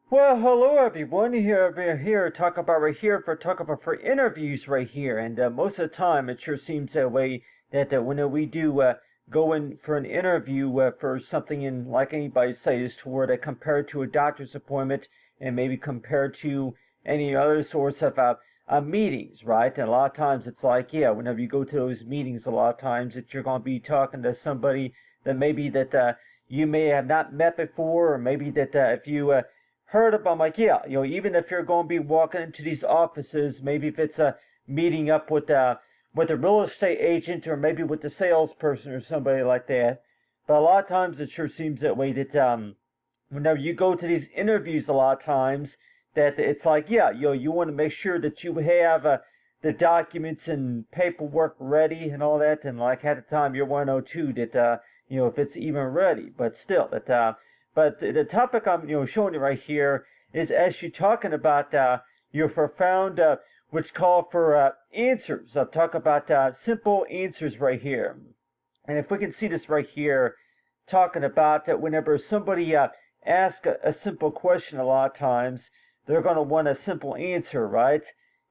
Well, hello everyone. We're here talk about right here for talk about for interviews right here, and most of the time it sure seems that way that when we do go in for an interview for something in like anybody says toward compared to a doctor's appointment and maybe compared to any other sorts of meetings, right? And a lot of times it's like whenever you go to those meetings, a lot of times that you're going to be talking to somebody that maybe that you may have not met before, or maybe that if you heard about. I'm like, even if you're going to be walking into these offices, maybe if it's a meeting up with a real estate agent or maybe with the salesperson or somebody like that. But a lot of times it sure seems that way that whenever you go to these interviews, a lot of times that it's like, you want to make sure that you have the documents and paperwork ready and all that, and like at the time you're 102 that if it's even ready, but still that but the topic I'm showing you right here is actually talking about your profound, which call for answers. I'll talk about simple answers right here. And if we can see this right here, talking about that whenever somebody asks a simple question, a lot of times they're going to want a simple answer, right?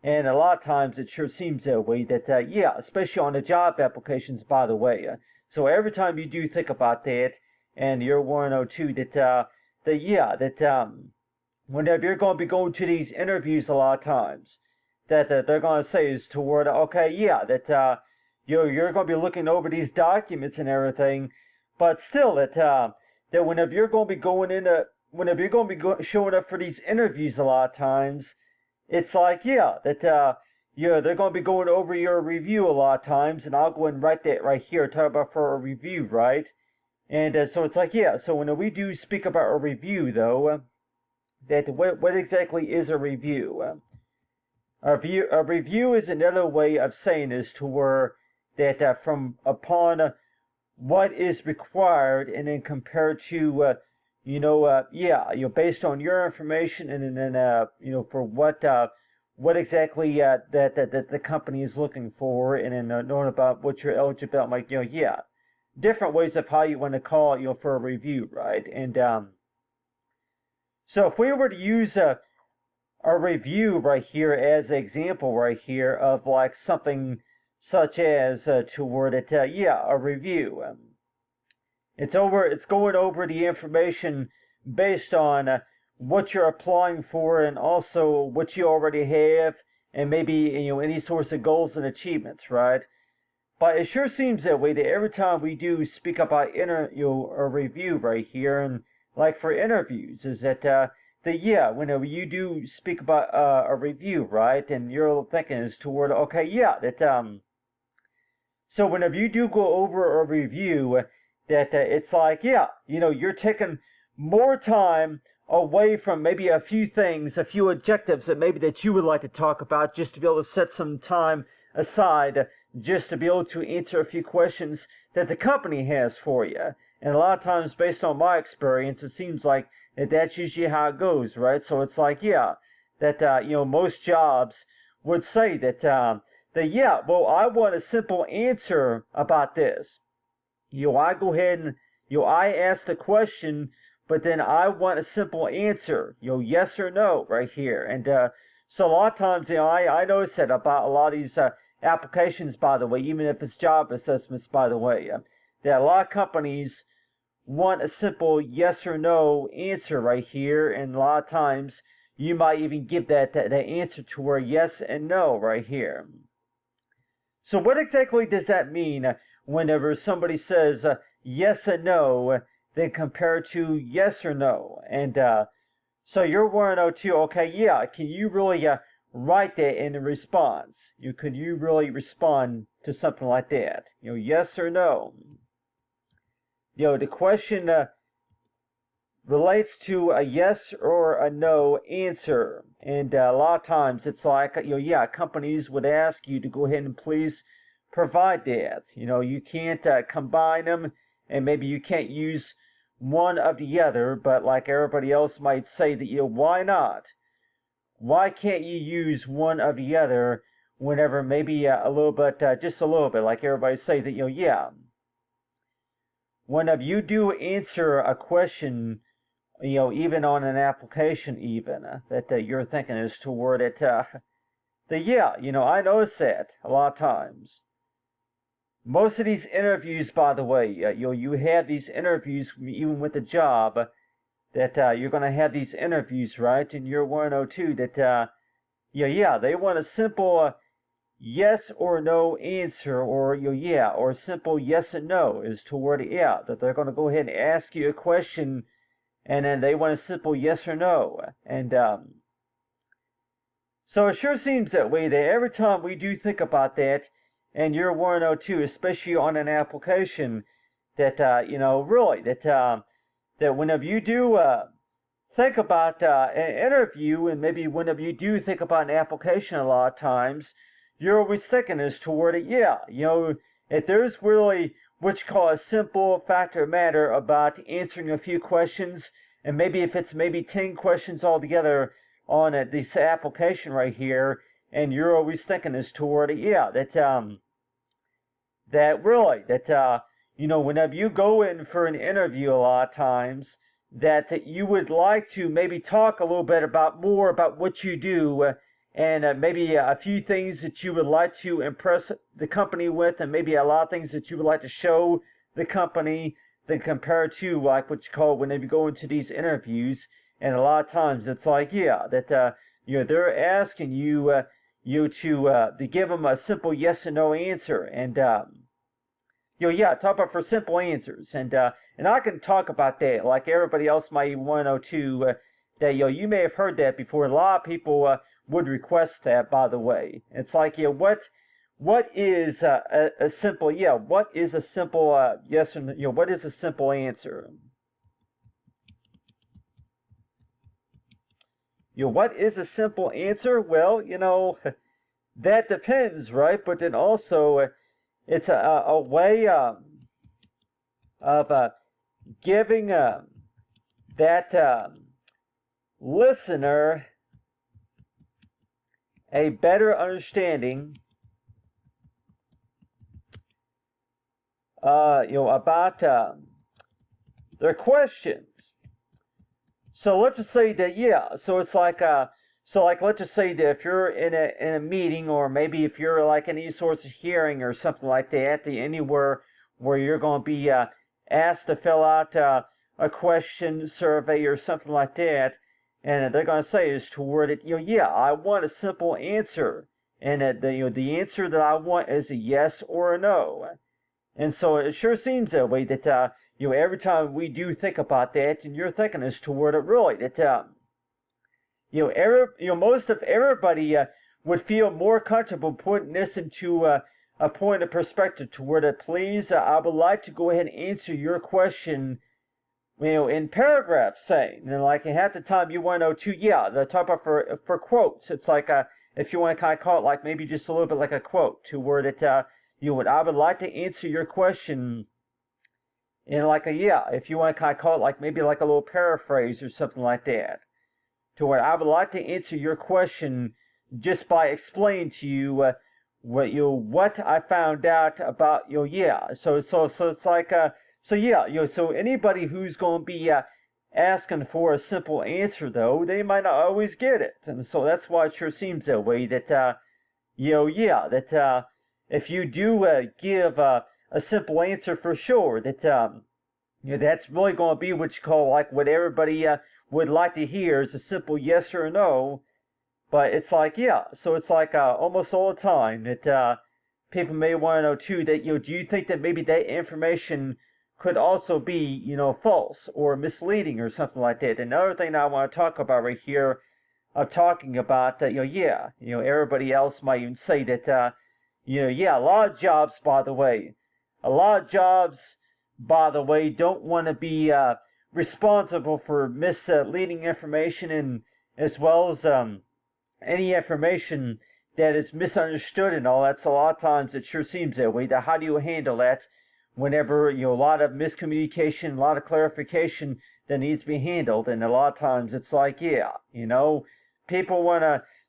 And a lot of times it sure seems that way that, especially on the job applications, by the way. So every time you do think about that, and you're 102 that whenever you're going to be going to these interviews a lot of times that they're going to say is toward that you're going to be looking over these documents and everything, but still that whenever you're going to be going into whenever you're going to be showing up for these interviews a lot of times, it's like that they're going to be going over your review a lot of times, and I'll go and write that right here, talk about for a review, right? And so it's like, so when we do speak about a review, though, that what exactly is a review? A review is another way of saying this to where that from upon what is required and then compared to, based on your information and then, for what exactly that the company is looking for and then knowing about what you're eligible. I'm like, different ways of how you want to call it, for a review, right? And so if we were to use a review right here as an example right here of like something such as toward it, a review. It's going over the information based on what you're applying for and also what you already have and maybe any sorts of goals and achievements, right? But it sure seems that way that every time we do speak about a review right here, and like for interviews, is that whenever you do speak about a review, right, and you're thinking is toward so whenever you do go over a review, that it's like you're taking more time away from maybe a few things, a few objectives that maybe that you would like to talk about, just to be able to set some time aside just to be able to answer a few questions that the company has for you. And a lot of times, based on my experience, it seems like that's usually how it goes, right? So it's like, most jobs would say that, I want a simple answer about this. I go ahead and, I ask the question, but then I want a simple answer, yes or no, right here. And so a lot of times, I notice that about a lot of these applications, by the way, even if it's job assessments, by the way, that a lot of companies want a simple yes or no answer right here, and a lot of times you might even give that answer to where yes and no right here. So what exactly does that mean whenever somebody says yes and no, then compared to yes or no? And so you're 102, okay, can you really write that in a response? Could you really respond to something like that? Yes or no? The question relates to a yes or a no answer. And a lot of times it's like, companies would ask you to go ahead and please provide that. You can't combine them, and maybe you can't use one of the other, but like everybody else might say that, why not? Why can't you use one of the other whenever maybe a little bit, just a little bit, like everybody say that, whenever you do answer a question even on an application, even that you're thinking as to where yeah, I notice that a lot of times. Most of these interviews, by the way, you have these interviews even with the job that you're going to have these interviews, right? And you're 102 that yeah, they want a simple yes or no answer, or yeah, or a simple yes and no as to where yeah, that they're going to go ahead and ask you a question, and then they want a simple yes or no, and so it sure seems that way that every time we do think about that, and you're 102, especially on an application, that really that whenever you do think about an interview, and maybe whenever you do think about an application, a lot of times you're always thinking as toward it. Yeah, if there's really what you call a simple fact of matter about answering a few questions, and maybe if it's maybe 10 questions altogether on this application right here, and you're always thinking as toward it. Yeah, that really that whenever you go in for an interview, a lot of times that you would like to maybe talk a little bit about more about what you do, and maybe a few things that you would like to impress the company with, and maybe a lot of things that you would like to show the company, then compared to like what you call whenever you go into these interviews. And a lot of times it's like, yeah, that they're asking you to give them a simple yes and no answer, and yeah, talk about for simple answers, and I can talk about that like everybody else might want to know too. That you may have heard that before. A lot of people would request that. By the way, it's like what is a simple what is a simple yes or no, what is a simple answer? What is a simple answer? Well, that depends, right? But then also, it's a way of giving that listener a better understanding, about their questions. So let's just say that, yeah, so it's like let's just say that if you're in a meeting, or maybe if you're like in any sorts of hearing or something like that, anywhere where you're going to be asked to fill out a question survey or something like that, and they're going to say is toward it, yeah, I want a simple answer, and the answer that I want is a yes or a no. And so it sure seems that way that every time we do think about that, and you're thinking as toward it really that most of everybody would feel more comfortable putting this into a point of perspective toward it. Please, I would like to go ahead and answer your question, in paragraphs, saying, and like half the time you want to know too, yeah, the talk about for quotes. It's like if you want to kind of call it like maybe just a little bit like a quote to word it. I would like to answer your question in like if you want to kind of call it like maybe like a little paraphrase or something like that, to where I would like to answer your question just by explaining to you what I found out about yeah. So it's like so anybody who's going to be asking for a simple answer, though, they might not always get it, and so that's why it sure seems that way that that if you do give a simple answer, for sure that that's really going to be what you call like what everybody would like to hear is a simple yes or no. But it's like, yeah, so it's like almost all the time that people may want to know too that do you think that maybe that information could also be false or misleading or something like that. Another thing I want to talk about right here, talking about everybody else might even say that a lot of jobs, by the way, don't want to be responsible for misleading information, and as well as any information that is misunderstood and all that. So a lot of times it sure seems that way. How do you handle that whenever a lot of miscommunication, a lot of clarification that needs to be handled? And a lot of times it's like,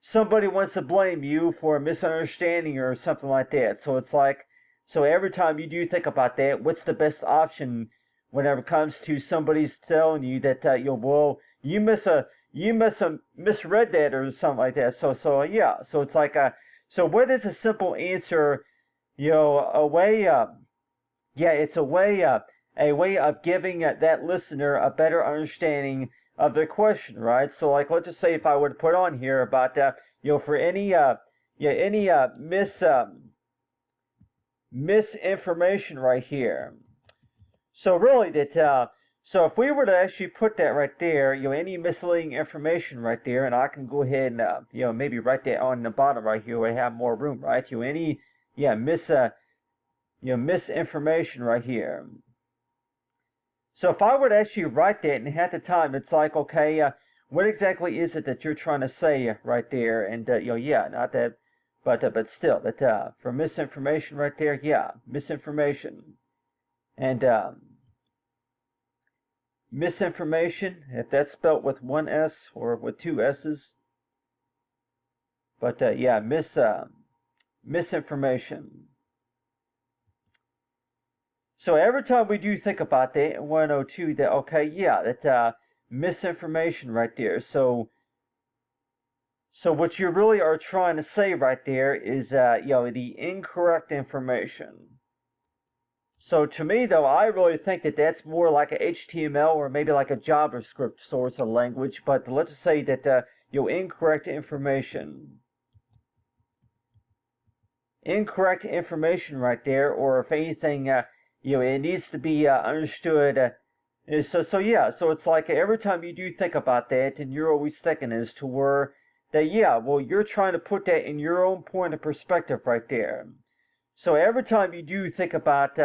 somebody wants to blame you for a misunderstanding or something like that. So it's like, so every time you do think about that, what's the best option whenever it comes to somebody's telling you that well, you misread that or something like that. So yeah, so it's like so what is a simple answer? A way yeah, it's a way of giving that listener a better understanding of their question, right? So like let's just say if I were to put on here about for any misinformation right here. So really so if we were to actually put that right there, any misleading information right there, and I can go ahead and maybe write that on the bottom right here where I have more room, right? Any misinformation right here. So if I were to actually write that, and half the time it's like, okay, what exactly is it that you're trying to say right there? And not that, but still, that for misinformation right there, misinformation, and misinformation, if that's spelt with one S or with two S's, but misinformation. So every time we do think about that in 102, that okay, that misinformation right there. So what you really are trying to say right there is the incorrect information. So to me though, I really think that that's more like a HTML or maybe like a JavaScript source of language. But let's just say that incorrect information. Incorrect information right there, or if anything, it needs to be understood. So it's like every time you do think about that, and you're always thinking as to where that, you're trying to put that in your own point of perspective right there. So every time you do think about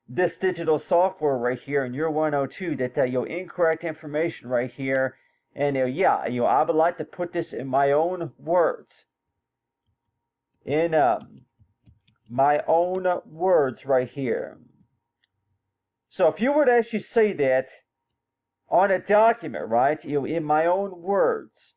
this digital software right here in your 102, that incorrect information right here, and I would like to put this in my own words. In my own words right here. So if you were to actually say that on a document, right, in my own words.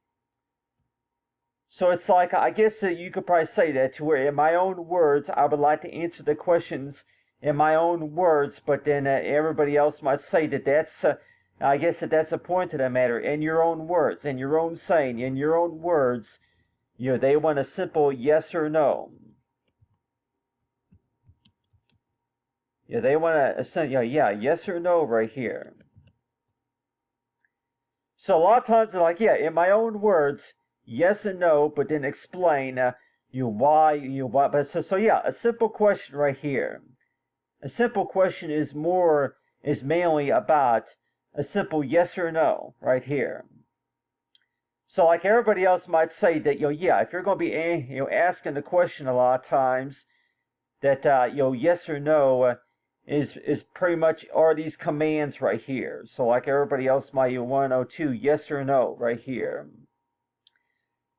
So it's like, I guess that you could probably say that to where in my own words, I would like to answer the questions in my own words, but then everybody else might say that that's, I guess that that's the point of the matter, in your own words, in your own saying, in your own words, they want a simple yes or no. They want to, yes or no right here. So a lot of times they're like, in my own words, yes and no, but then explain why, but so a simple question right here. A simple question is mainly about a simple yes or no right here. So like everybody else might say that, if you're going to be, asking the question a lot of times, that, yes or no, is pretty much are these commands right here. So like everybody else might 102, yes or no right here.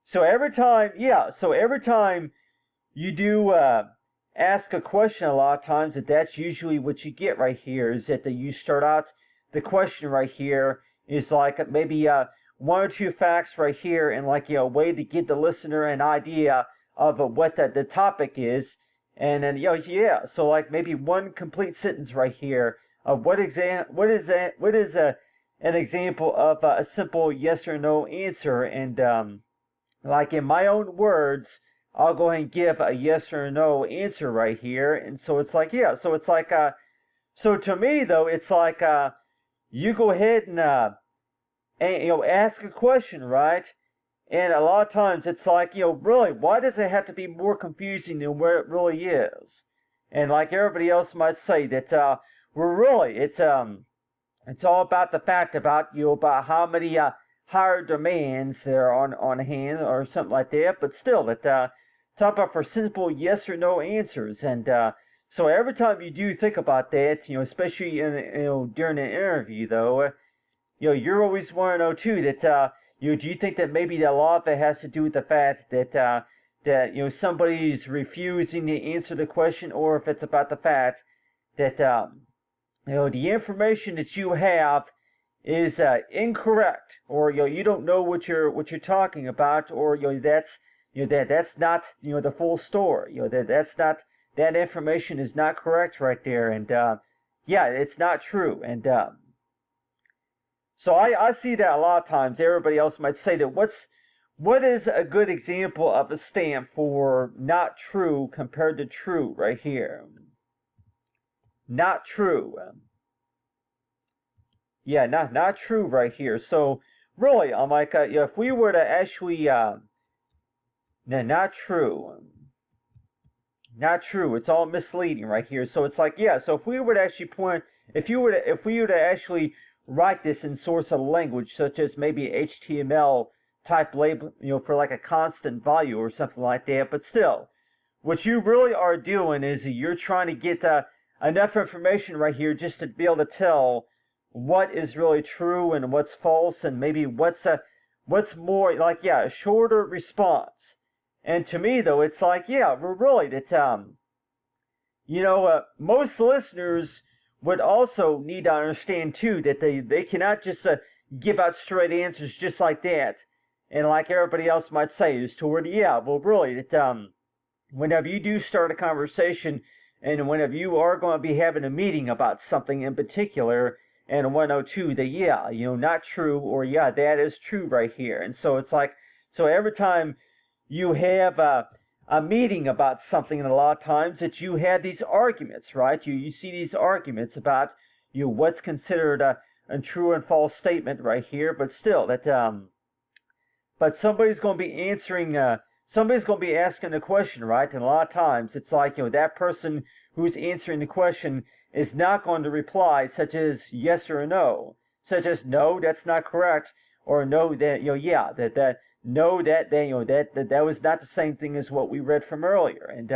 So every time you do ask a question a lot of times, that's usually what you get right here, is that you start out the question right here is like maybe one or two facts right here, and like a way to give the listener an idea of what the topic is. And then so like maybe one complete sentence right here of what is an example of a simple yes or no answer, and like in my own words, I'll go ahead and give a yes or no answer right here. And so it's like so it's like so to me though, it's like you go ahead and ask a question, right? And a lot of times it's like, really, why does it have to be more confusing than where it really is? And like everybody else might say that, really, it's all about the fact about, about how many higher demands there are on hand or something like that. But still, that talk about for simple yes or no answers. And so every time you do think about that, especially in during an interview, though, you're always want to know too that. Do you think that maybe a lot of it has to do with the fact that somebody's refusing to answer the question, or if it's about the fact that the information that you have is incorrect, or you don't know what you're talking about, or that's not the full story. That information is not correct right there, and yeah, it's not true. And so I see that a lot of times. Everybody else might say that what is a good example of a stamp for not true compared to true right here? Not true. Yeah, not true right here. So really, I'm like, if we were to actually, no, not true. Not true. It's all misleading right here. So it's like, yeah. So if we were to actually if we were to actually write this in source of language, such as maybe HTML type label, for like a constant value or something like that. But still, what you really are doing is you're trying to get enough information right here just to be able to tell what is really true and what's false, and maybe what's more like, yeah, a shorter response. And to me, though, it's like, yeah, we're really that most listeners would also need to understand too that they cannot just give out straight answers just like that, and like everybody else might say is toward, yeah, well, really that whenever you do start a conversation, and whenever you are going to be having a meeting about something in particular, and 102, that, yeah, not true, or yeah, that is true right here. And so it's like, so every time you have a meeting about something, and a lot of times that you have these arguments, right? You see these arguments about what's considered a true and false statement right here, but still that but somebody's going to be answering somebody's going to be asking the question, right? And a lot of times it's like, that person who's answering the question is not going to reply such as yes or no, such as no, that's not correct, or no, that yeah, that no, that was not the same thing as what we read from earlier. And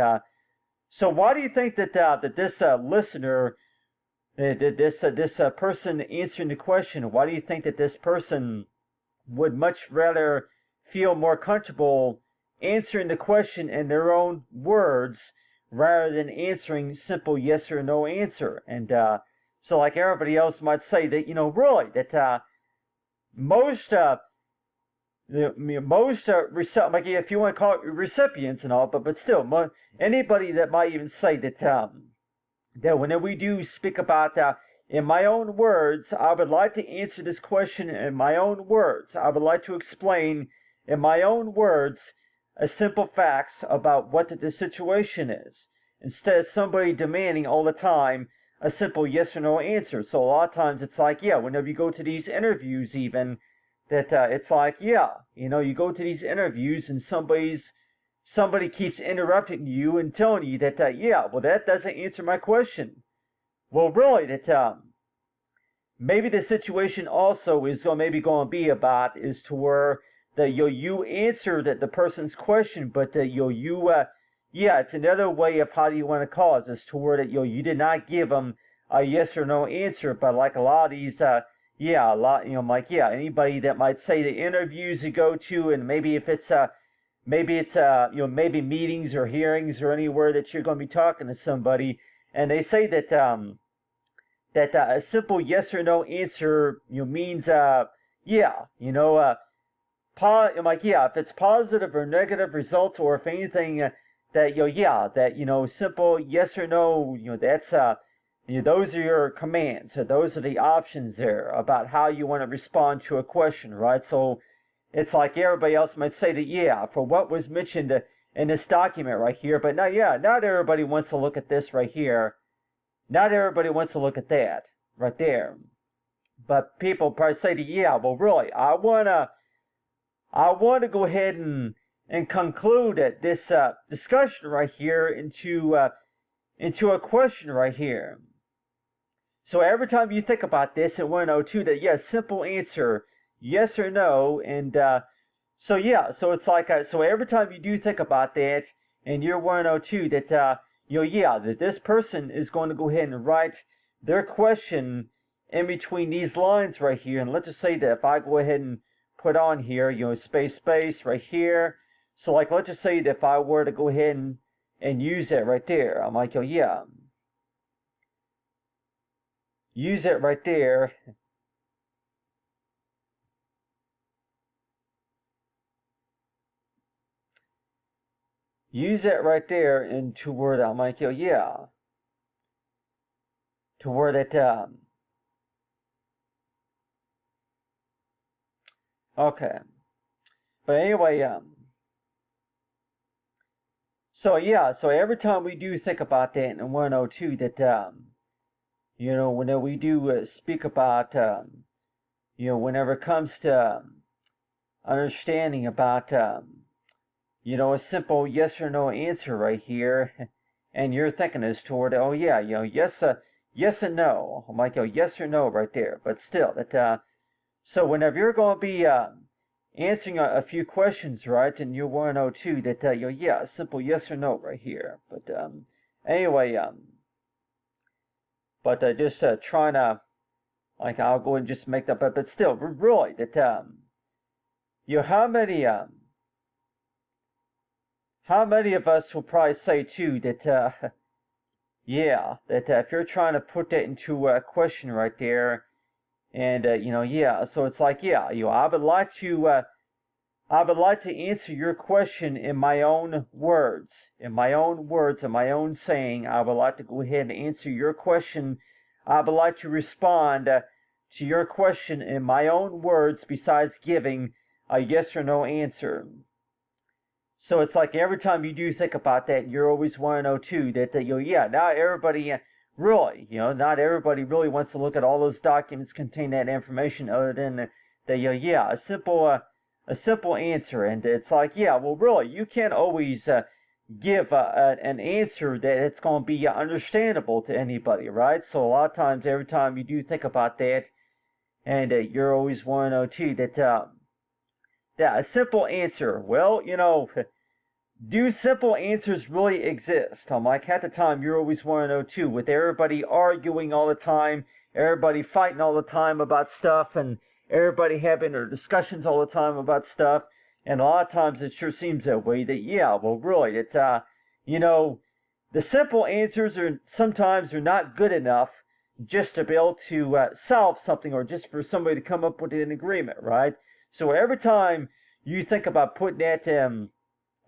so why do you think that this listener, this person answering the question, why do you think that this person would much rather feel more comfortable answering the question in their own words rather than answering simple yes or no answer? And so like everybody else might say that, really, that most like, if you want to call it recipients and all, but still, anybody that might even say that that whenever we do speak about in my own words, I would like to answer this question in my own words. I would like to explain in my own words a simple facts about what the situation is, instead of somebody demanding all the time a simple yes or no answer. So a lot of times it's like, yeah, whenever you go to these interviews, even that it's like, yeah, you go to these interviews and somebody keeps interrupting you and telling you that yeah, well, that doesn't answer my question. Well, really, that maybe the situation also is maybe going to be about is to where that you answer that the person's question, but yeah, it's another way of how do you want to call it, is to where that you did not give them a yes or no answer, but like a lot of these yeah, a lot, like, yeah, anybody that might say the interviews you go to, and maybe if it's maybe meetings or hearings or anywhere that you're going to be talking to somebody, and they say that a simple yes or no answer means yeah, like, yeah, if it's positive or negative results, or if anything that yeah, that simple yes or no, that's those are your commands. So those are the options there about how you want to respond to a question, right? So it's like everybody else might say that, yeah, for what was mentioned in this document right here, but not everybody wants to look at this right here. Not everybody wants to look at that right there. But people probably say that, yeah, well, really, I want to go ahead and conclude this discussion right here into a question right here. So every time you think about this in 102, that, yes, simple answer, yes or no, and so yeah, so it's like, so every time you do think about that, and you're 102, that yeah, that this person is going to go ahead and write their question in between these lines right here. And let's just say that if I go ahead and put on here, space right here. So like, let's just say that if I were to go ahead and use that right there, I'm like, oh yeah, use it right there. Use it right there into word. I'm like, oh yeah, to where that, okay. But anyway, so yeah, so every time we do think about that in 102, that, whenever we do speak about, whenever it comes to understanding about, a simple yes or no answer right here, and you're thinking as toward, oh yeah, yes, yes and no. I'm like, yes or no right there. But still, that, so whenever you're going to be answering a few questions, right, and you want to know too that, yeah, a simple yes or no right here. But anyway, but just trying to, like, I'll go and just make that, but still, really, that, how many of us will probably say too that, yeah, that if you're trying to put that into a question right there, and yeah, so it's like, yeah, I would like to answer your question in my own words, in my own saying. I would like to go ahead and answer your question. I would like to respond to your question in my own words, besides giving a yes or no answer. So it's like every time you do think about that, you're always want to know too that, yeah, not everybody really, not everybody really wants to look at all those documents contain that information, other than yeah, a simple answer. And it's like, yeah, well, really, you can't always give an answer that it's going to be understandable to anybody, right? So a lot of times, every time you do think about that, and you're always want to know too that, a simple answer, well, do simple answers really exist? I'm like, at the time, you always want to know too, with everybody arguing all the time, everybody fighting all the time about stuff, and everybody having their discussions all the time about stuff, and a lot of times it sure seems that way, that, yeah, well, really, it's, the simple answers are not good enough just to be able to solve something, or just for somebody to come up with an agreement, right? So every time you think about putting that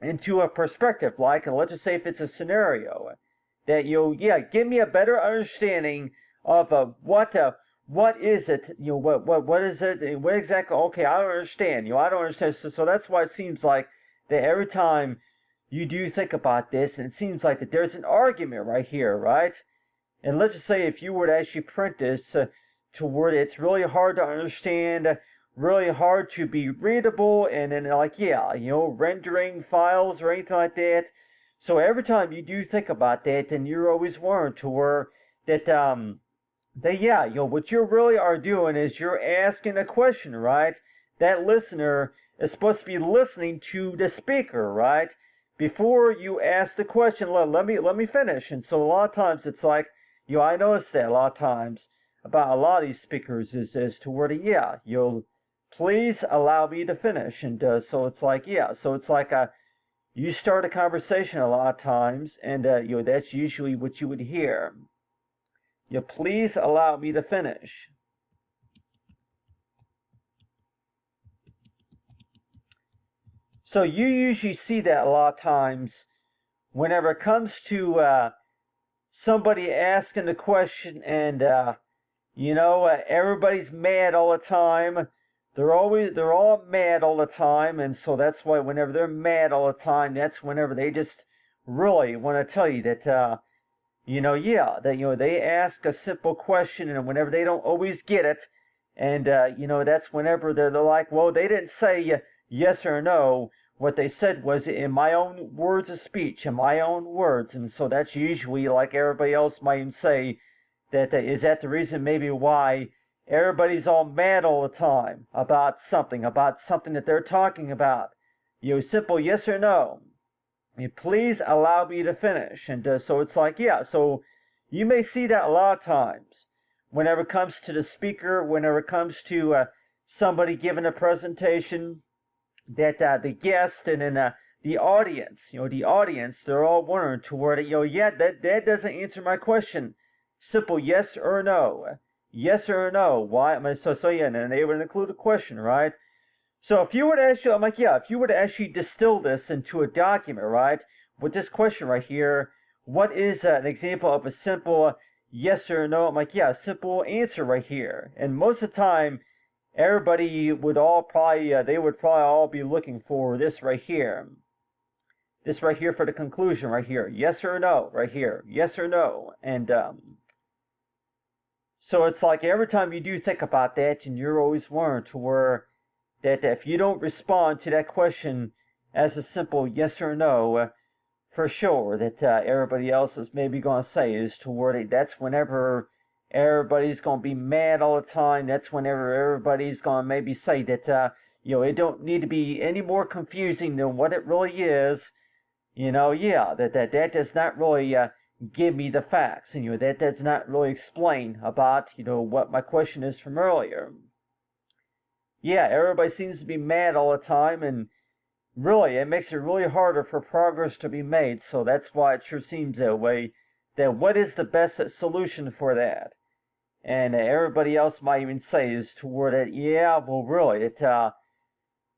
into a perspective, like, and let's just say if it's a scenario, that give me a better understanding of what is it, what is it, and what exactly, okay, I don't understand, I don't understand, so that's why it seems like that every time you do think about this, and it seems like that there's an argument right here, right? And let's just say if you were to actually print this to where it's really hard to understand, really hard to be readable, and then, like, yeah, rendering files or anything like that. So every time you do think about that, then you're always warned to where that, yeah, what you really are doing is you're asking a question, right? That listener is supposed to be listening to the speaker, right? Before you ask the question, let me finish. And so a lot of times it's like, I noticed that a lot of times about a lot of these speakers is to where yeah, you'll please allow me to finish. And so it's like, yeah, so it's like you start a conversation a lot of times, and that's usually what you would hear. Please allow me to finish. So you usually see that a lot of times whenever it comes to somebody asking the question, and everybody's mad all the time. They're all mad all the time, and so that's why whenever they're mad all the time, that's whenever they just really want to tell you that, yeah, that, they ask a simple question, and whenever they don't always get it, and, that's whenever they're like, well, they didn't say yes or no. What they said was in my own words of speech, in my own words, and so that's usually, like everybody else might say, that is that the reason maybe why everybody's all mad all the time about something that they're talking about. Simple yes or no. Please allow me to finish. And so it's like, yeah, so you may see that a lot of times whenever it comes to the speaker, whenever it comes to somebody giving a presentation, that the guest and then the audience, they're all wondering toward it, yeah, that doesn't answer my question. Simple yes or no. Yes or no. Why? So yeah, and then they would include a question, right? So if you were to actually, I'm like, yeah, if you were to actually distill this into a document, right, with this question right here, what is an example of a simple yes or no. I'm like, yeah, simple answer right here. And most of the time, everybody would all probably, they would probably all be looking for this right here. This right here for the conclusion right here. Yes or no right here. Yes or no. And so it's like every time you do think about that, and you're always learn to where that if you don't respond to that question as a simple yes or no, for sure that everybody else is maybe going to say is toward that's whenever everybody's going to be mad all the time. That's whenever everybody's going to maybe say that it don't need to be any more confusing than what it really is. That does not really give me the facts, and that does not really explain about what my question is from earlier. Yeah, everybody seems to be mad all the time, and really, it makes it really harder for progress to be made. So that's why it sure seems that way. That what is the best solution for that? And everybody else might even say is toward it. Yeah, well, really,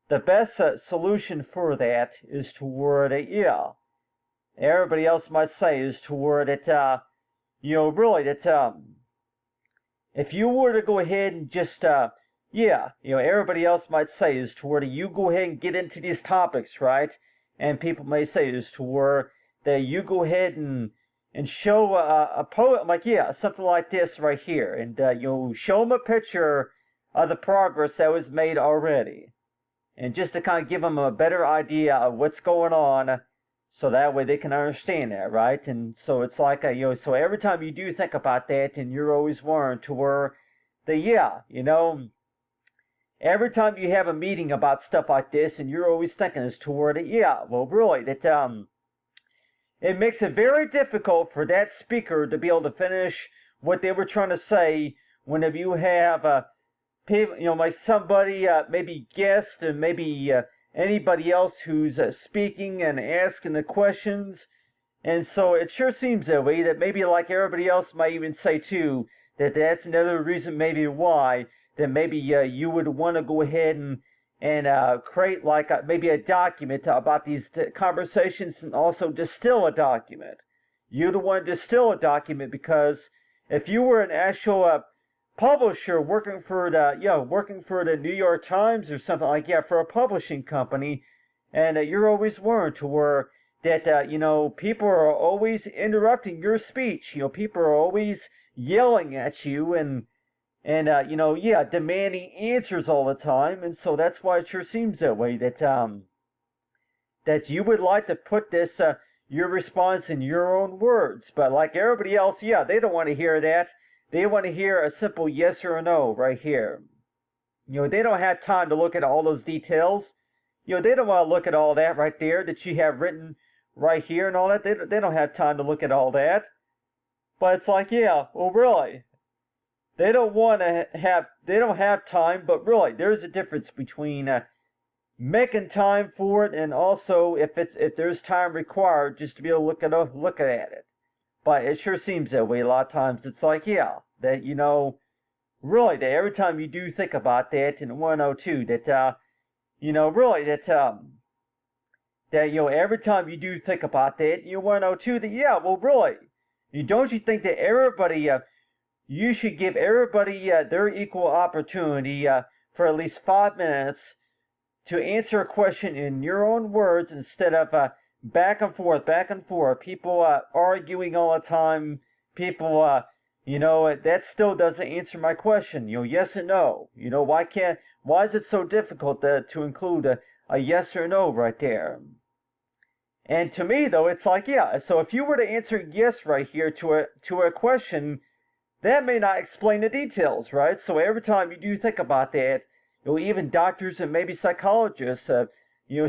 the best solution for that is toward it. Yeah, everybody else might say is toward it. Really, that if you were to go ahead and just everybody else might say is toward you go ahead and get into these topics, right? And people may say is toward that you go ahead and show a poet like something like this right here, and show them a picture of the progress that was made already, and just to kind of give them a better idea of what's going on, so that way they can understand that, right? And so it's like so every time you do think about that, and you're always learn to where every time you have a meeting about stuff like this, and you're always thinking is toward it, really, that it makes it very difficult for that speaker to be able to finish what they were trying to say whenever you have people, like somebody, maybe guest, and maybe anybody else who's speaking and asking the questions. And so it sure seems that way, that maybe like everybody else might even say too, that that's another reason maybe why that maybe you would want to go ahead and create like maybe a document about these conversations, and also distill a document. You'd want to distill a document, because if you were an actual publisher working for the New York Times or something like that, for a publishing company, and you're always learned to where that people are always interrupting your speech. People are always yelling at you and demanding answers all the time. And so that's why it sure seems that way, that you would like to put this your response in your own words. But like everybody else, they don't want to hear that. They want to hear a simple yes or a no right here. They don't have time to look at all those details. They don't want to look at all that right there that you have written right here and all that. They don't have time to look at all that. But it's like, really, they don't have time. But really, there's a difference between making time for it, and also if there's time required just to be able to look at it. But it sure seems that way a lot of times. It's like, that really, that every time you do think about that in 102, that really, that every time you do think about that, you 102, that really, don't you think that everybody, you should give everybody their equal opportunity for at least 5 minutes to answer a question in your own words, instead of back and forth, people arguing all the time, people, that still doesn't answer my question, yes and no. Why is it so difficult to include a yes or no right there? And to me, though, it's like, so if you were to answer yes right here to a question, that may not explain the details, right? So every time you do think about that, even doctors and maybe psychologists,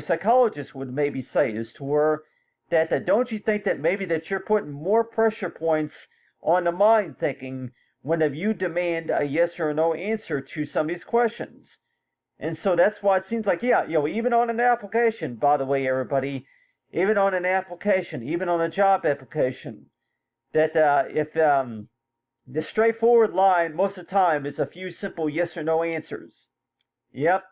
psychologists would maybe say is to where that don't you think that maybe that you're putting more pressure points on the mind thinking whenever you demand a yes or a no answer to some of these questions? And so that's why it seems like, even on an application, by the way, everybody, even on an application, even on a job application, that if the straightforward line most of the time is a few simple yes or no answers. Yep.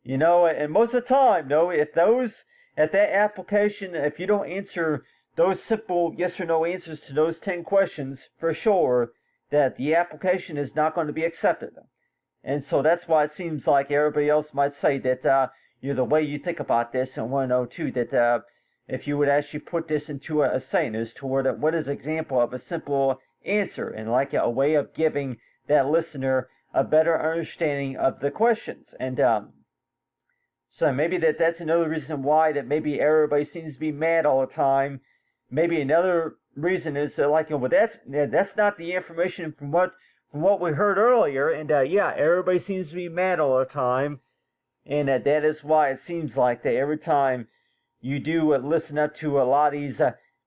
And most of the time, though, if that application, if you don't answer those simple yes or no answers to those 10 questions, for sure, that the application is not going to be accepted. And so that's why it seems like everybody else might say that, the way you think about this, and want to know too, that if you would actually put this into a saying as to what is an example of a simple answer, and like a way of giving that listener a better understanding of the questions. And so maybe that's another reason why that maybe everybody seems to be mad all the time. Maybe another reason is well, that's not the information from what we heard earlier, and everybody seems to be mad all the time, and that is why it seems like that every time you do listen up to a lot of these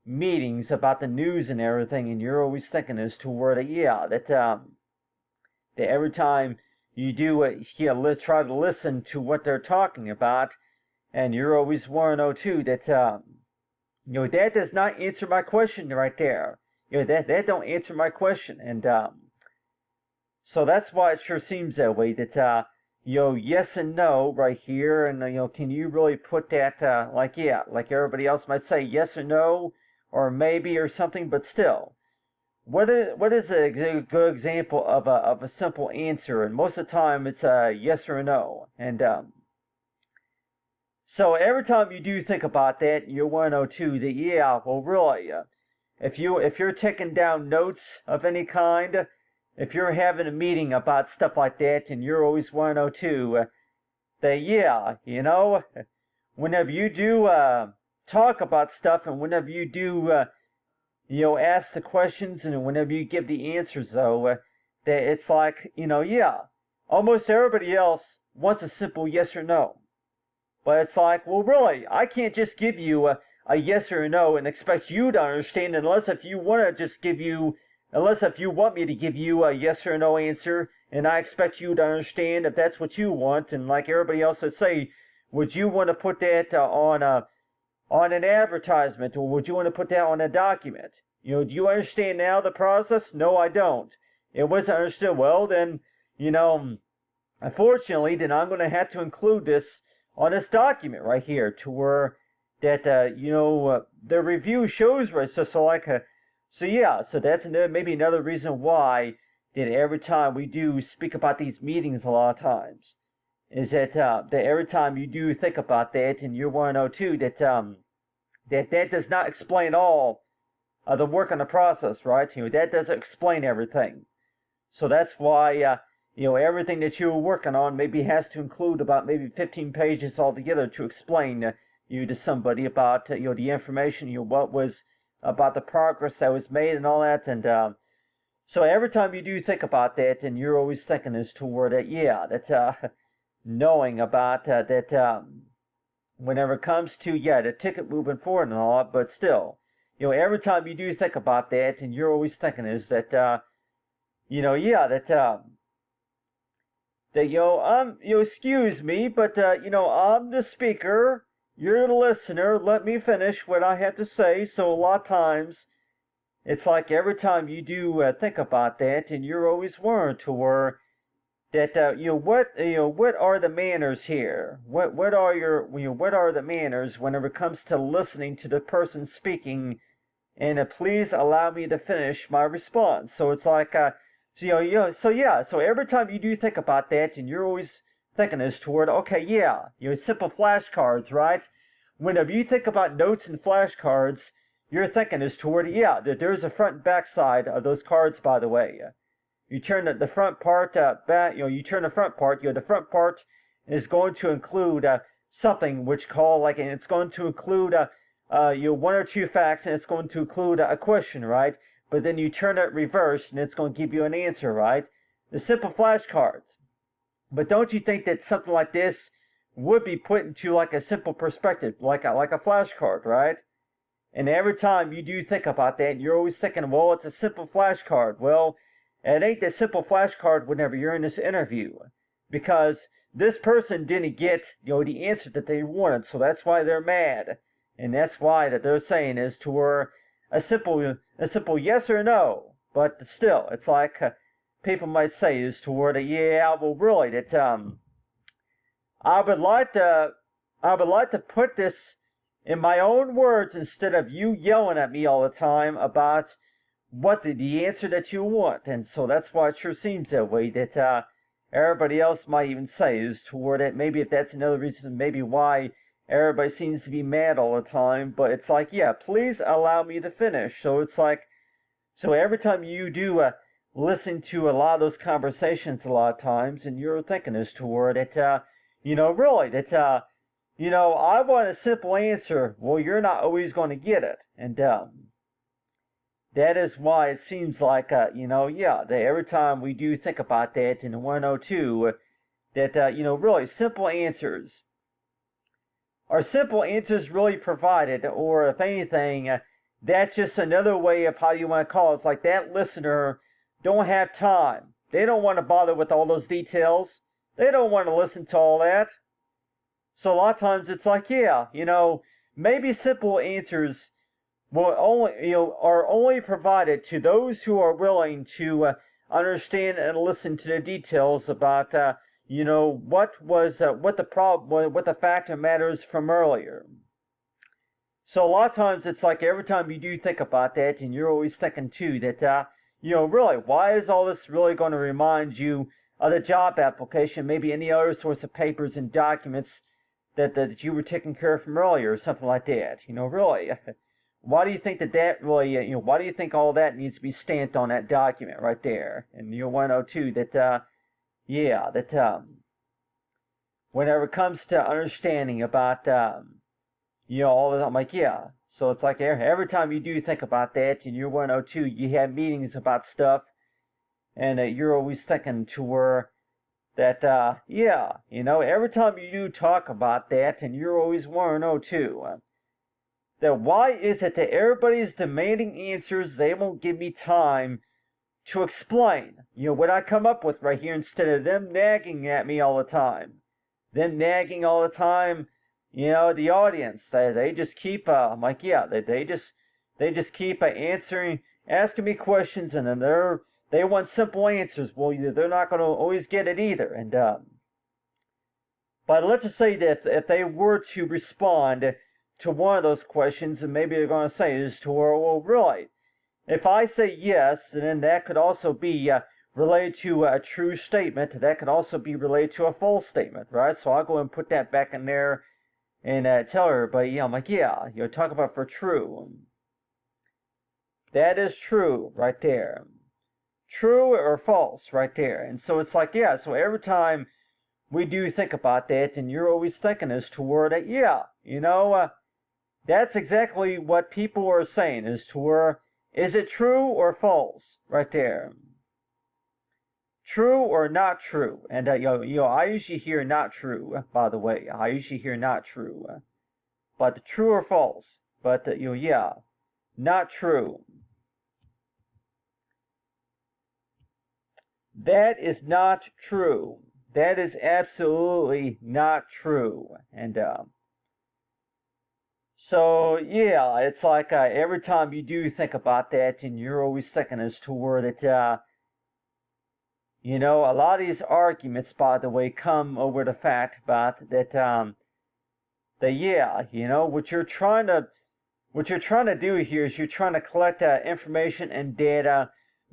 meetings about the news and everything, and you're always thinking as to where that every time you do try to listen to what they're talking about, and you're always want to know too that that does not answer my question right there. That don't answer my question, and so that's why it sure seems that way. That yes and no right here, and can you really put that like everybody else might say yes or no or maybe or something, but still, what is a good example of a simple answer? And most of the time it's a yes or a no, and so every time you do think about that, you want to know too that well really, if you're taking down notes of any kind, if you're having a meeting about stuff like that, and you're always want to know too that whenever you do talk about stuff, and whenever you do ask the questions, and whenever you give the answers, though, that it's like almost everybody else wants a simple yes or no. But it's like, well, really, I can't just give you a yes or a no and expect you to understand, unless if you want me to give you a yes or a no answer, and I expect you to understand if that's what you want, and like everybody else would say, would you want to put that on an advertisement, or would you want to put that on a document? Do you understand now the process? No, I don't. It wasn't understood. Well, then, unfortunately, then I'm going to have to include this on this document right here, to where that the review shows right. So that's maybe another reason why that every time we do speak about these meetings, a lot of times, is that every time you do think about that, and you want to know too that that does not explain all of the work on the process, right? That doesn't explain everything. So that's why everything that you're working on maybe has to include about maybe 15 pages altogether to explain to somebody about the information, what was about the progress that was made and all that. And so every time you do think about that, and you're always thinking as to where that knowing about that whenever it comes to the ticket moving forward and all that, but still, every time you do think about that, and you're always thinking is that excuse me, but I'm the speaker, you're the listener, let me finish what I have to say. So a lot of times it's like every time you do think about that, and you're always worried to where that what are the manners here? What are the manners whenever it comes to listening to the person speaking? And please allow me to finish my response. So it's like so every time you do think about that, and you're always thinking as toward simple flashcards, right? Whenever you think about notes and flashcards, you're thinking as toward that there's a front and back side of those cards, by the way. You turn the front part back. You turn the front part. The front part is going to include something which and it's going to include one or two facts, and it's going to include a question, right? But then you turn it reverse, and it's going to give you an answer, right? The simple flashcards. But don't you think that something like this would be put into like a simple perspective, like a flashcard, right? And every time you do think about that, you're always thinking, well, it's a simple flashcard. Well, it ain't a simple flashcard whenever you're in this interview, because this person didn't get the answer that they wanted, so that's why they're mad, and that's why that they're saying is to where a simple yes or no. But still, it's like people might say is to where well, really that I would like to put this in my own words instead of you yelling at me all the time about what the answer that you want. And so that's why it sure seems that way, that everybody else might even say is toward it. Maybe if that's another reason, maybe why everybody seems to be mad all the time. But it's like, yeah, please allow me to finish. So it's like, so every time you do listen to a lot of those conversations a lot of times, and you're thinking as toward it, really, that, I want a simple answer. Well, you're not always going to get it. And that is why it seems like, that every time we do think about that in 102, that, really simple answers. Are simple answers really provided? Or if anything, that's just another way of how you want to call it. It's like that listener don't have time. They don't want to bother with all those details. They don't want to listen to all that. So a lot of times it's like, maybe simple answers are only provided to those who are willing to understand and listen to the details about, what the problem, what the fact of matters from earlier. So a lot of times it's like every time you do think about that, and you're always thinking too that, really, why is all this really going to remind you of the job application, maybe any other sorts of papers and documents that you were taking care of from earlier, or something like that? Really, why do you think that really, why do you think all that needs to be stamped on that document right there? And 102, that, whenever it comes to understanding about, all that, I'm like, yeah. So it's like every time you do think about that in your 102, you have meetings about stuff, and you're always thinking to where that, every time you do talk about that, and you're always 102, that why is it that everybody's demanding answers, they won't give me time to explain, what I come up with right here, instead of them nagging at me all the time. Them nagging all the time, the audience, they just keep, I'm like, yeah, they just keep asking me questions, and then they want simple answers. Well, they're not going to always get it either. And but let's just say that if they were to respond to one of those questions, and maybe they're going to say is to, well, really, if I say yes, then that could also be related to a true statement. That could also be related to a false statement, right? So I'll go and put that back in there and tell everybody, I'm like, yeah, talk about for true. That is true right there. True or false right there. And so it's like, yeah, so every time we do think about that, and you're always thinking as toward it, yeah, that's exactly what people are saying is to where, is it true or false right there? True or not true? And I usually hear not true, by the way. I usually hear not true. But true or false? But not true. That is not true. That is absolutely not true. And so it's like every time you do think about that, and you're always thinking as to where that, a lot of these arguments, by the way, come over the fact about that, what you're trying to do here is you're trying to collect information and data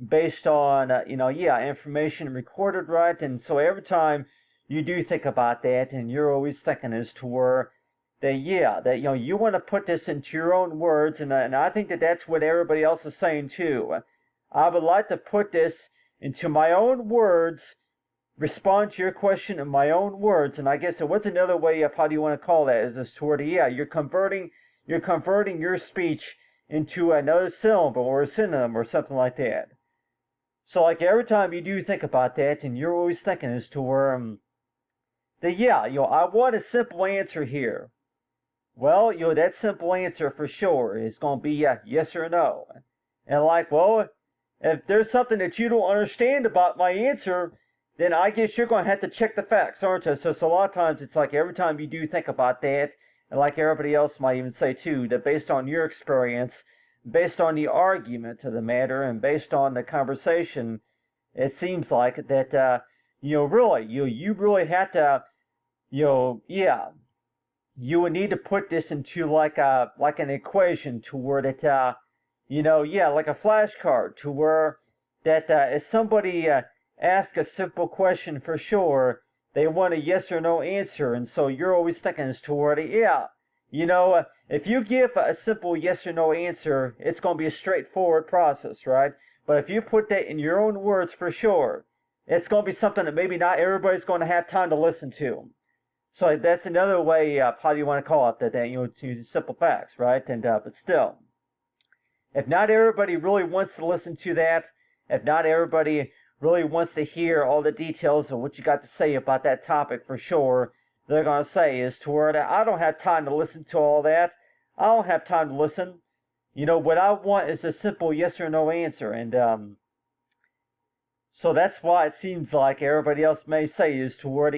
based on, information recorded, right? And so every time you do think about that, and you're always thinking as to where that, you want to put this into your own words, and I think that that's what everybody else is saying too. I would like to put this into my own words, respond to your question in my own words, and I guess what's another way of how do you want to call that? Is this toward you're converting your speech into another syllable or a synonym or something like that. So like every time you do think about that, and you're always thinking as to where I want a simple answer here. Well, that simple answer for sure is going to be yes or no. And like, well, if there's something that you don't understand about my answer, then I guess you're going to have to check the facts, aren't you? So a lot of times it's like every time you do think about that, and like everybody else might even say too, that based on your experience, based on the argument of the matter, and based on the conversation, it seems like that, really, you really have to, you would need to put this into like an equation to where that like a flashcard to where that if somebody asks a simple question for sure, they want a yes or no answer, and so you're always thinking as to where if you give a simple yes or no answer, it's going to be a straightforward process, right? But if you put that in your own words for sure, it's going to be something that maybe not everybody's going to have time to listen to. So that's another way, how do you want to call it, that to simple facts, right? And but still, if not everybody really wants to listen to that, if not everybody really wants to hear all the details of what you got to say about that topic for sure, they're going to say is to where I don't have time to listen to all that. I don't have time to listen. What I want is a simple yes or no answer. And so that's why it seems like everybody else may say is to where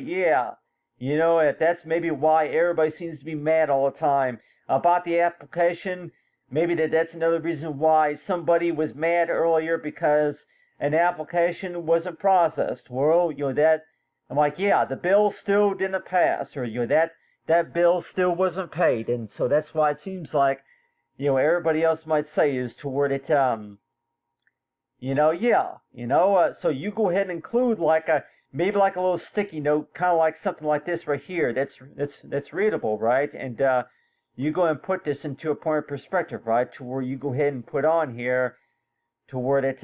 that's maybe why everybody seems to be mad all the time about the application. Maybe that's another reason why somebody was mad earlier because an application wasn't processed. Well, that I'm like, the bill still didn't pass, or that bill still wasn't paid, and so that's why it seems like everybody else might say is toward it. So you go ahead and include maybe like a little sticky note, kind of like something like this right here. That's readable, right? And you go and put this into a point of perspective, right? To where you go ahead and put on here to where that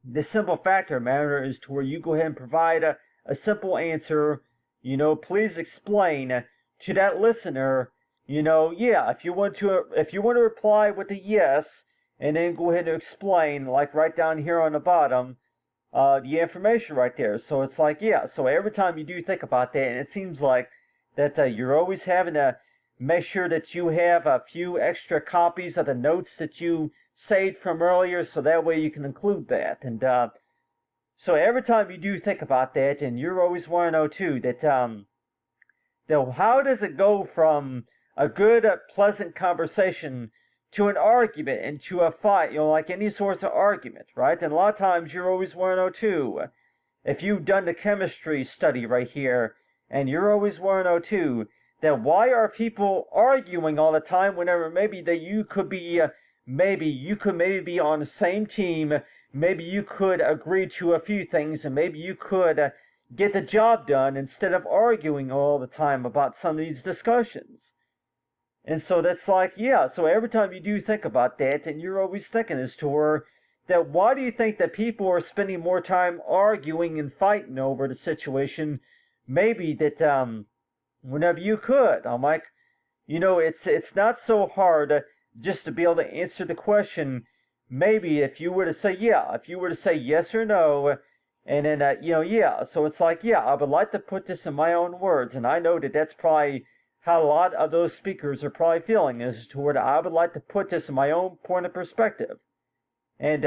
the simple fact of the matter is to where you go ahead and provide a simple answer. Please explain to that listener. If you want to reply with a yes, and then go ahead and explain, like right down here on the bottom, the information right there. So it's like, so every time you do think about that, and it seems like that you're always having to make sure that you have a few extra copies of the notes that you saved from earlier, so that way you can include that. And so every time you do think about that, and you're always want to know too that how does it go from a good, pleasant conversation to an argument and to a fight, like any sorts of argument, right? And a lot of times you're always want to know too, if you've done the chemistry study right here, and you're always want to know too, that why are people arguing all the time whenever maybe that you could be maybe be on the same team, maybe you could agree to a few things, and maybe you could get the job done instead of arguing all the time about some of these discussions. And so that's like, so every time you do think about that, and you're always thinking as to where that why do you think that people are spending more time arguing and fighting over the situation, maybe that whenever you could? I'm like, it's not so hard just to be able to answer the question. Maybe if you were to say yes or no, and then so it's like, I would like to put this in my own words, and I know that that's probably how a lot of those speakers are probably feeling, is toward I would like to put this in my own point of perspective. And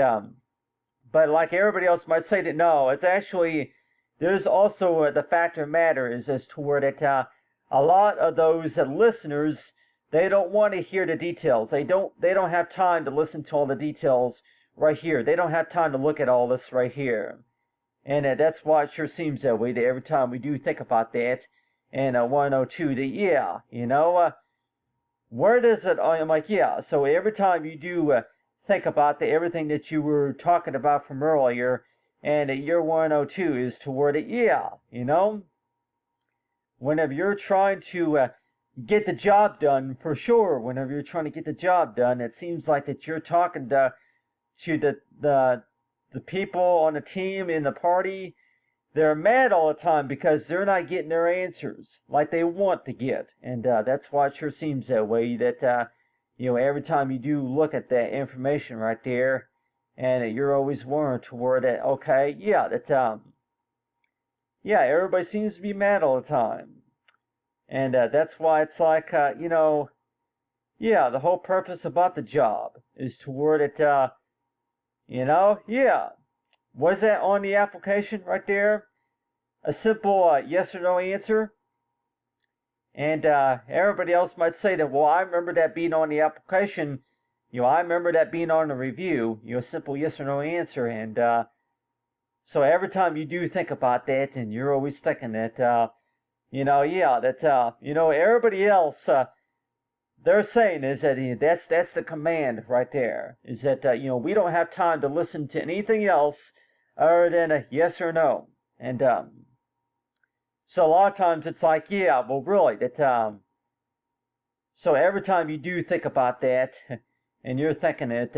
but like everybody else might say that no, it's actually, there's also the fact of the matter is as toward that a lot of those listeners, they don't want to hear the details. They don't have time to listen to all the details right here. They don't have time to look at all this right here. And that's why it sure seems that way, that every time we do think about that, and 102, that where does it, I'm like, so every time you do think about everything that you were talking about from earlier, and your 102 is toward it, whenever you're trying to get the job done, for sure, whenever you're trying to get the job done, it seems like that you're talking to the people on the team in the party. They're mad all the time because they're not getting their answers like they want to get. And that's why it sure seems that way, that every time you do look at that information right there, and you're always worried toward that, okay, everybody seems to be mad all the time. And that's why it's like, the whole purpose about the job is toward it, was that on the application right there? A simple yes or no answer? And everybody else might say that, well, I remember that being on the application. I remember that being on the review. A simple yes or no answer. And so every time you do think about that, and you're always thinking that, Yeah, that everybody else they're saying is that that's the command right there. Is that we don't have time to listen to anything else other than a yes or no. And so a lot of times it's like, yeah, well, really, that so every time you do think about that, and you're thinking it,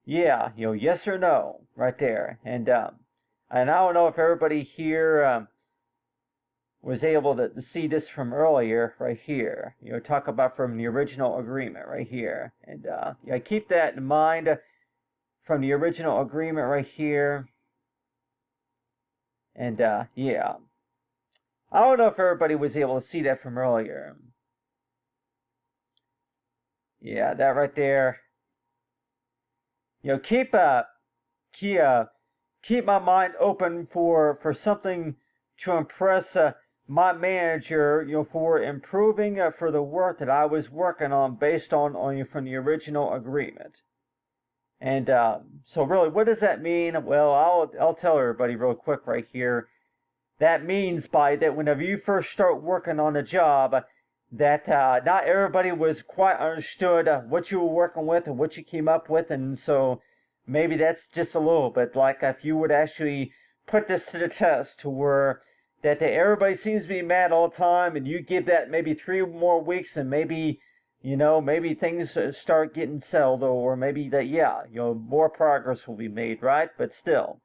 yeah, yes or no, right there. And I don't know if everybody here was able to see this from earlier, right here. Talk about from the original agreement, right here. And yeah, keep that in mind from the original agreement, right here. And yeah, I don't know if everybody was able to see that from earlier. Yeah, that right there. Keep keep my mind open for something to impress my manager, for improving for the work that I was working on based on from the original agreement. And so really, what does that mean? Well, I'll tell everybody real quick right here. That means by that whenever you first start working on a job, that not everybody was quite understood what you were working with and what you came up with, and so maybe that's just a little bit like if you would actually put this to the test to where that everybody seems to be mad all the time, and you give that maybe 3 more weeks, and maybe maybe things start getting settled, or maybe that more progress will be made, right? But still,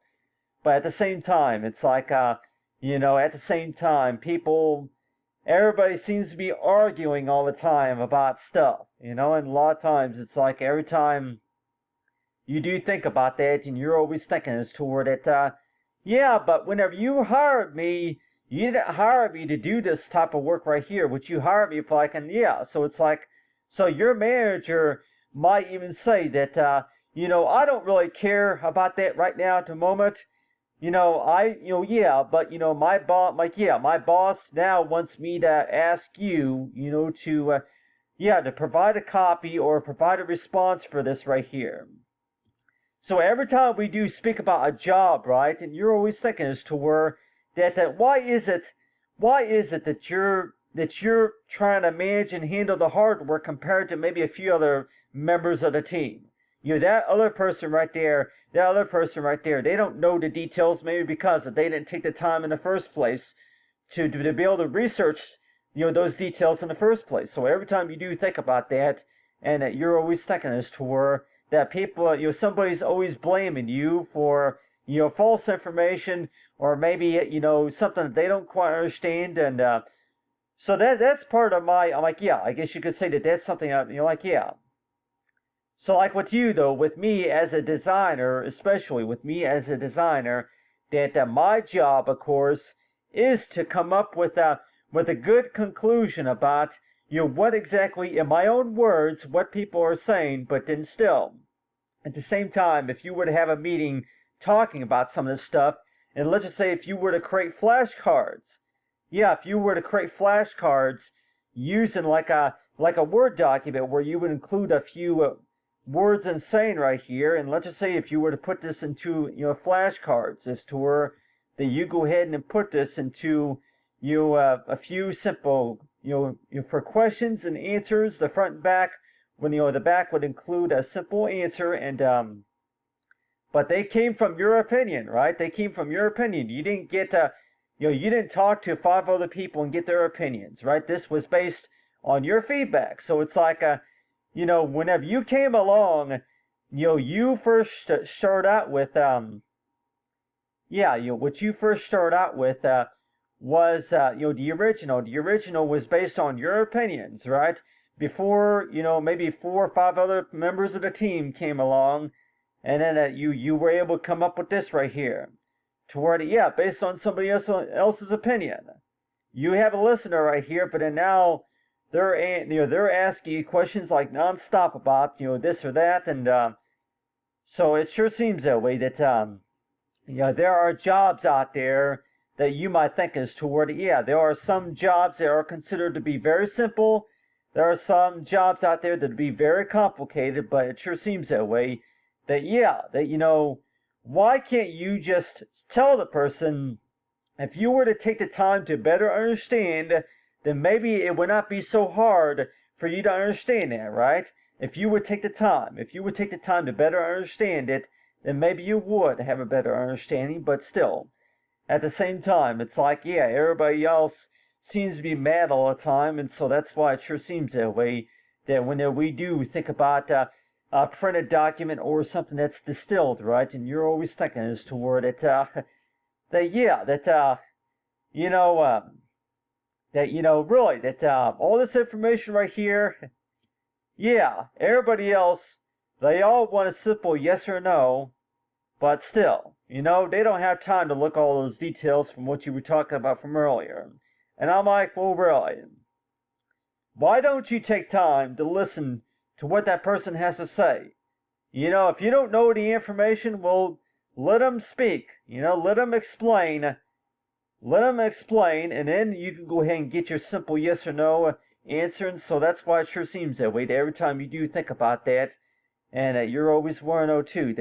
but at the same time, it's like at the same time, everybody seems to be arguing all the time about stuff, and a lot of times it's like every time you do think about that, and you're always thinking as toward it, yeah, but whenever you hired me, you didn't hire me to do this type of work right here, which you hired me for, like, and yeah, so it's like, so your manager might even say that, I don't really care about that right now at the moment. Yeah, but my boss, my boss now wants me to ask you, to provide a copy or provide a response for this right here. So every time we do speak about a job, right, and you're always thinking as to where that why is it that you're trying to manage and handle the hard work compared to maybe a few other members of the team? That other person right there, they don't know the details, maybe because they didn't take the time in the first place to be able to research, those details in the first place. So every time you do think about that, and that you're always thinking as to where that people, somebody's always blaming you for, false information, or maybe, something that they don't quite understand, and so that's part of I'm like, yeah, I guess you could say that that's something, like, yeah. So like with you though, with me as a designer, especially with me as a designer, that my job, of course, is to come up with a good conclusion about what exactly, in my own words, what people are saying, but then still, at the same time, if you were to have a meeting talking about some of this stuff, and let's just say if you were to create flashcards, if you were to create flashcards using like a Word document where you would include a few words and saying right here, and let's just say if you were to put this into flashcards as to where that you go ahead and put this into a few simple for questions and answers, the front and back, when the back would include a simple answer, and but they came from your opinion, right? They came from your opinion. You didn't get you didn't talk to 5 other people and get their opinions, right? This was based on your feedback. So it's like whenever you came along, you first started out with what you first started out with was the original. The original was based on your opinions, right? Before maybe 4 or 5 other members of the team came along, and then you were able to come up with this right here, to where based on somebody else's opinion. You have a listener right here, but then now they're asking you questions like nonstop about this or that, and so it sure seems that way that there are jobs out there that you might think is toward there are some jobs that are considered to be very simple. There are some jobs out there that would be very complicated, but it sure seems that way. That why can't you just tell the person if you were to take the time to better understand, then maybe it would not be so hard for you to understand that, right? If you would take the time, to better understand it, then maybe you would have a better understanding. But still, at the same time, it's like, yeah, everybody else seems to be mad all the time, and so that's why it sure seems that way. That when we do think about a printed document or something that's distilled, right, and you're always thinking as to where really, all this information right here, yeah, everybody else, they all want a simple yes or no, but still, they don't have time to look all those details from what you were talking about from earlier. And I'm like, well, really, why don't you take time to listen to what that person has to say? If you don't know the information, well, let them speak. Let them explain. And then you can go ahead and get your simple yes or no answer. And so that's why it sure seems that way. That every time you do think about that, and you're always want to know too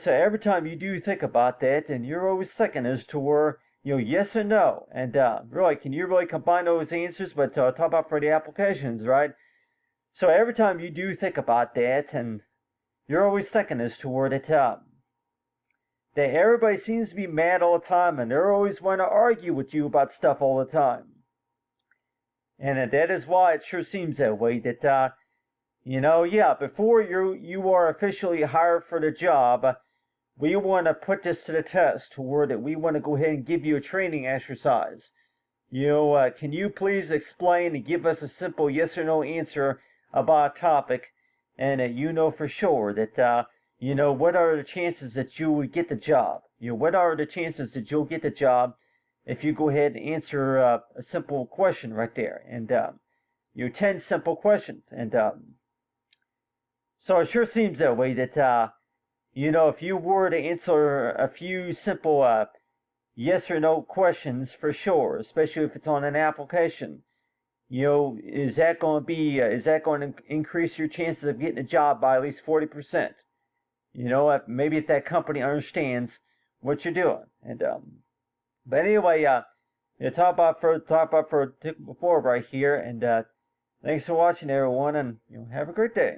so every time you do think about that, and you're always thinking as to where, yes or no. And really, can you really combine those answers? But talk about for the applications, right? So every time you do think about that, and you're always thinking as to where that everybody seems to be mad all the time, and they're always want to argue with you about stuff all the time. And that is why it sure seems that way. That before you are officially hired for the job, we want to put this to the test, to where that we want to go ahead and give you a training exercise. Can you please explain and give us a simple yes or no answer about a topic, and for sure that what are the chances that you would get the job? What are the chances that you'll get the job if you go ahead and answer a simple question right there? And 10 simple questions. And so it sure seems that way that if you were to answer a few simple yes or no questions, for sure, especially if it's on an application, is that going to increase your chances of getting a job by at least 40%? If that company understands what you're doing. And but anyway, talk about for before right here. And thanks for watching, everyone, and have a great day.